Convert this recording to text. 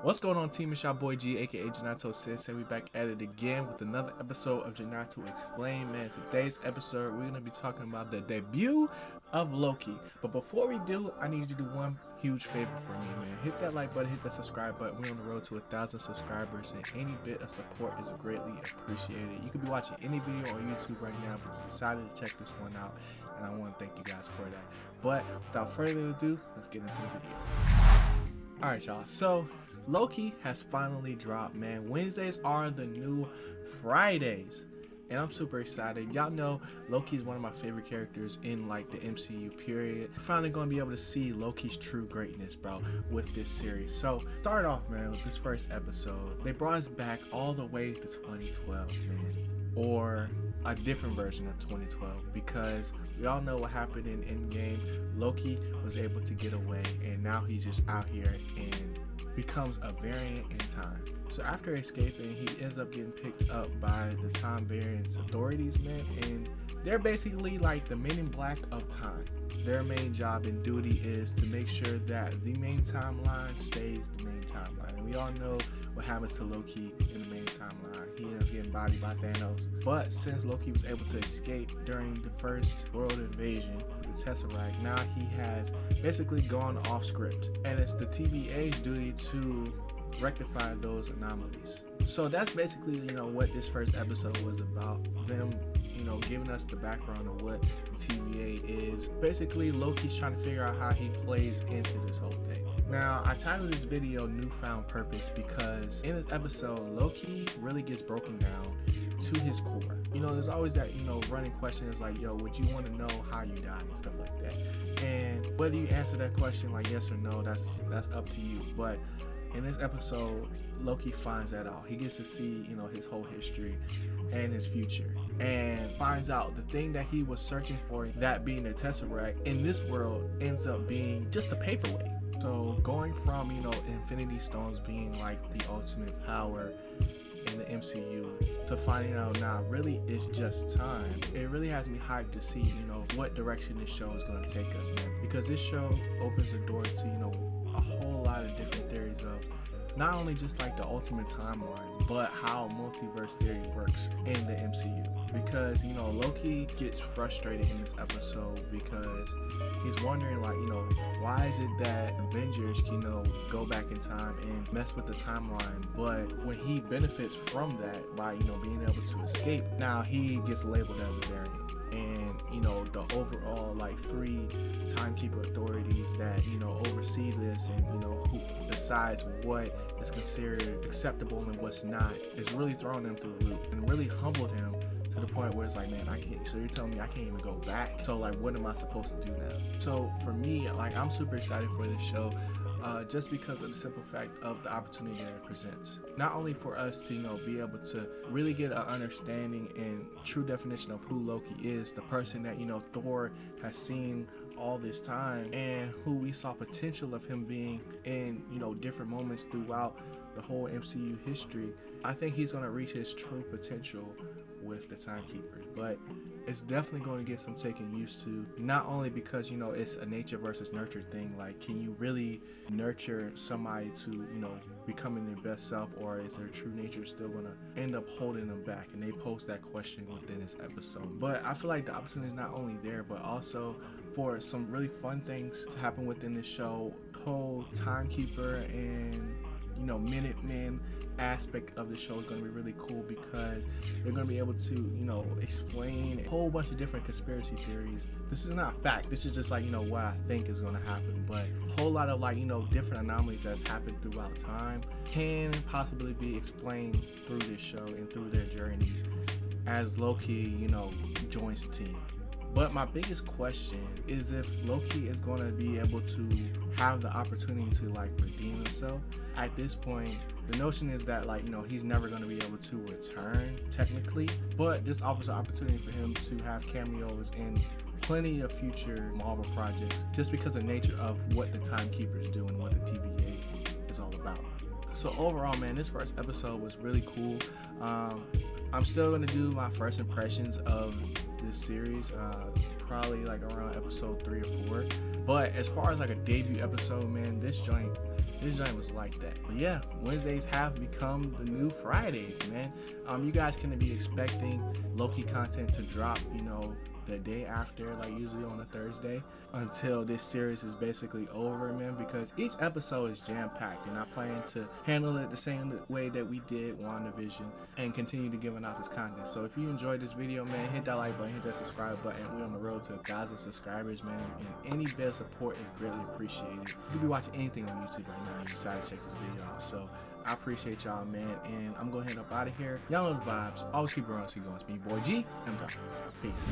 What's going on, team? It's your boy G, aka Ginato Sensei. We back at it again with another episode of Ginato Explain. Man, today's episode we're gonna be talking about the debut of Loki. But before we do, I need you to do one huge favor for me, man. Hit that like button, hit that subscribe button. We're on the road to 1,000 subscribers, and any bit of support is greatly appreciated. You could be watching any video on YouTube right now, but you decided to check this one out, and I want to thank you guys for that. But without further ado, let's get into the video. All right, y'all. So Loki has finally dropped, man. Wednesdays are the new Fridays, and I'm super excited. Y'all know Loki is one of my favorite characters in like the MCU period. Finally gonna be able to see Loki's true greatness, bro, with this series. So start off, man, with this first episode. They brought us back all the way to 2012, man, or a different version of 2012, because we all know what happened in Endgame. Loki was able to get away, and now he's just out here and becomes a variant in time. So after escaping, he ends up getting picked up by the time variance authorities, man, and they're basically like the Men in Black of time. Their main job and duty is to make sure that the main timeline stays the main timeline. And we all know what happens to Loki in the main timeline. He ends up getting bodied by Thanos. But since Loki was able to escape during the first world invasion with the Tesseract, now he has basically gone off script. And it's the TVA's duty to rectify those anomalies. So that's basically, what this first episode was about. Them, giving us the background of what the TVA is. Basically, Loki's trying to figure out how he plays into this whole thing. Now, I titled this video Newfound Purpose because in this episode, Loki really gets broken down to his core. There's always that, running question is like, yo, would you want to know how you die and stuff like that? And whether you answer that question like yes or no, that's up to you. But in this episode, Loki finds that out. He gets to see, his whole history and his future, and finds out the thing that he was searching for, that being the Tesseract, in this world ends up being just a paperweight. So going from, Infinity Stones being like the ultimate power in the MCU to finding out now really it's just time. It really has me hyped to see, what direction this show is going to take us, man, because this show opens the door to, a whole lot of different theories of not only just like the ultimate timeline, but how multiverse theory works in the MCU. Because, Loki gets frustrated in this episode because he's wondering, like, why is it that Avengers, go back in time and mess with the timeline, but when he benefits from that by, being able to escape, now he gets labeled as a variant. And the overall like 3 timekeeper authorities that oversee this and who decides what is considered acceptable and what's not, is really throwing him through the loop and really humbled him to the point where it's like, man, I can't, so you're telling me I can't even go back, so like what am I supposed to do now? So for me, like, I'm super excited for this show, just because of the simple fact of the opportunity that it presents. Not only for us to, be able to really get an understanding and true definition of who Loki is, the person that, Thor has seen all this time, and who we saw potential of him being in, different moments throughout the whole MCU history. I think he's going to reach his true potential with the Timekeepers, but it's definitely going to get some taking used to, not only because it's a nature versus nurture thing, like can you really nurture somebody to becoming their best self, or is their true nature still going to end up holding them back? And they pose that question within this episode. But I feel like the opportunity is not only there, but also for some really fun things to happen within this show. Whole Timekeeper and Minutemen aspect of the show is going to be really cool, because they're going to be able to explain a whole bunch of different conspiracy theories. This is not fact, this is just like what I think is going to happen, but a whole lot of like different anomalies that's happened throughout time can possibly be explained through this show and through their journeys as Loki joins the team. But my biggest question is if Loki is going to be able to have the opportunity to like redeem himself. At this point, the notion is that like he's never going to be able to return technically, but this offers an opportunity for him to have cameos in plenty of future Marvel projects, just because of the nature of what the Timekeepers do and what the TVA is all about. So overall, man, this first episode was really cool. I'm still going to do my first impressions of this series, probably like around episode 3 or 4. But as far as like a debut episode, man, this joint This joint was like that. But yeah, Wednesdays have become the new Fridays, man. You guys can be expecting Loki content to drop, you know, the day after, like usually on a Thursday, until this series is basically over, man, because each episode is jam-packed, and I plan to handle it the same way that we did WandaVision and continue to giving out this content. So if you enjoyed this video, man, hit that like button, hit that subscribe button. We're on the road to 1,000 subscribers, man, and any bit of support is greatly appreciated. You could be watching anything on YouTube right now and you decided to check this video out, so I appreciate y'all, man, and I'm gonna head up out of here. Y'all know the vibes. Always keep it on, keep going. It's me, boy G. I'm done. Peace.